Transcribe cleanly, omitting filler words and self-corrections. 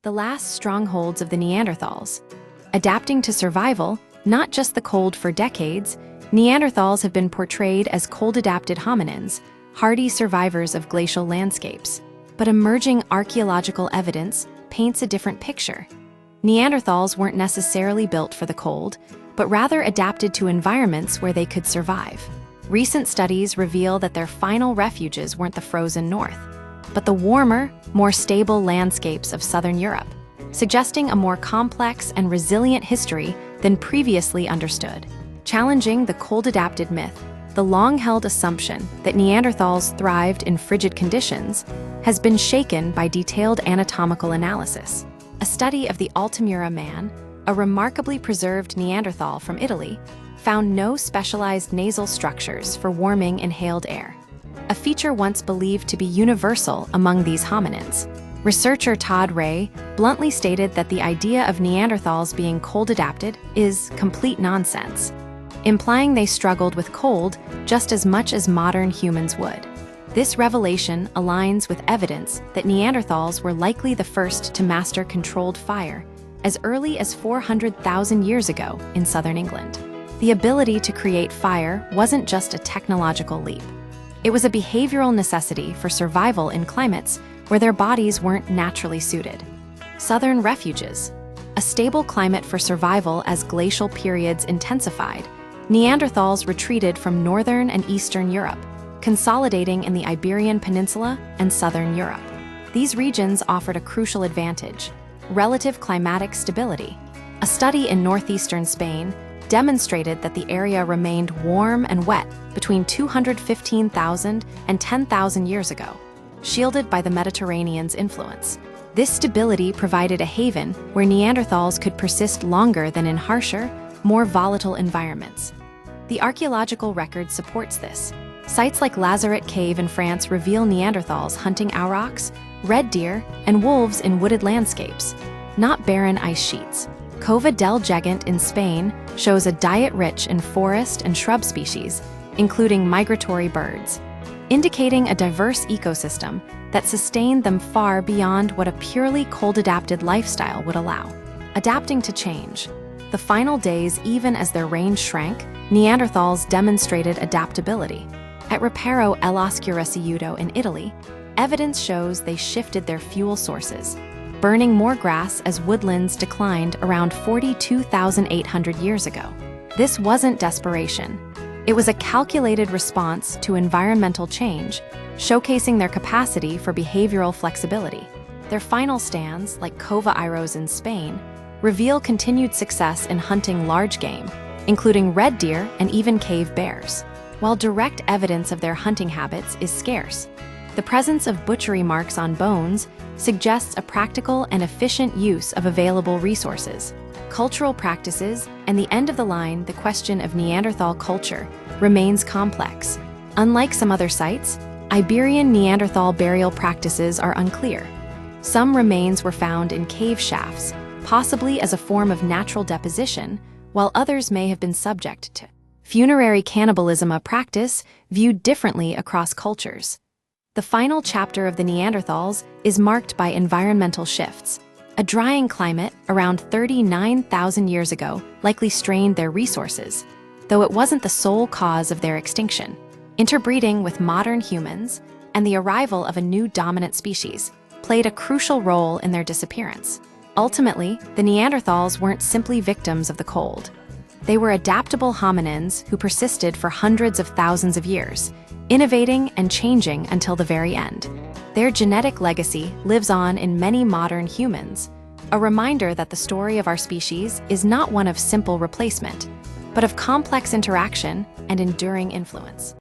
the last strongholds of the Neanderthals. Adapting to survival, not just the cold for decades, Neanderthals have been portrayed as cold-adapted hominins, hardy survivors of glacial landscapes. But emerging archaeological evidence paints a different picture. Neanderthals weren't necessarily built for the cold, but rather adapted to environments where they could survive. Recent studies reveal that their final refuges weren't the frozen north, but the warmer, more stable landscapes of southern Europe, suggesting a more complex and resilient history than previously understood. Challenging the cold-adapted myth, the long-held assumption that Neanderthals thrived in frigid conditions has been shaken by detailed anatomical analysis. A study of the Altamura man, a remarkably preserved Neanderthal from Italy, found no specialized nasal structures for warming inhaled air, a feature once believed to be universal among these hominins. Researcher Todd Ray bluntly stated that the idea of Neanderthals being cold-adapted is complete nonsense, implying they struggled with cold just as much as modern humans would. This revelation aligns with evidence that Neanderthals were likely the first to master controlled fire as early as 400,000 years ago in southern England. The ability to create fire wasn't just a technological leap. It was a behavioral necessity for survival in climates where their bodies weren't naturally suited. Southern refuges, a stable climate for survival as glacial periods intensified, Neanderthals retreated from northern and eastern Europe, consolidating in the Iberian Peninsula and southern Europe. These regions offered a crucial advantage: relative climatic stability. A study in northeastern Spain demonstrated that the area remained warm and wet between 215,000 and 10,000 years ago, shielded by the Mediterranean's influence. This stability provided a haven where Neanderthals could persist longer than in harsher, more volatile environments. The archaeological record supports this. Sites like Lazaret Cave in France reveal Neanderthals hunting aurochs, red deer, and wolves in wooded landscapes, not barren ice sheets. Cova del Gegant in Spain shows a diet rich in forest and shrub species, including migratory birds, indicating a diverse ecosystem that sustained them far beyond what a purely cold-adapted lifestyle would allow. Adapting to change. The final days, even as their range shrank, Neanderthals demonstrated adaptability. At Reparo all'Oscuro in Italy, evidence shows they shifted their fuel sources, burning more grass as woodlands declined around 42,800 years ago. This wasn't desperation. It was a calculated response to environmental change, showcasing their capacity for behavioral flexibility. Their final stands, like Cova Iros in Spain, reveal continued success in hunting large game, including red deer and even cave bears. While direct evidence of their hunting habits is scarce, the presence of butchery marks on bones suggests a practical and efficient use of available resources. Cultural practices, and the end of the line, the question of Neanderthal culture, remains complex. Unlike some other sites, Iberian Neanderthal burial practices are unclear. Some remains were found in cave shafts, possibly as a form of natural deposition, while others may have been subject to funerary cannibalism, a practice viewed differently across cultures. The final chapter of the Neanderthals is marked by environmental shifts. A drying climate around 39,000 years ago likely strained their resources, though it wasn't the sole cause of their extinction. Interbreeding with modern humans and the arrival of a new dominant species played a crucial role in their disappearance. Ultimately, the Neanderthals weren't simply victims of the cold. They were adaptable hominins who persisted for hundreds of thousands of years, innovating and changing until the very end. Their genetic legacy lives on in many modern humans, a reminder that the story of our species is not one of simple replacement, but of complex interaction and enduring influence.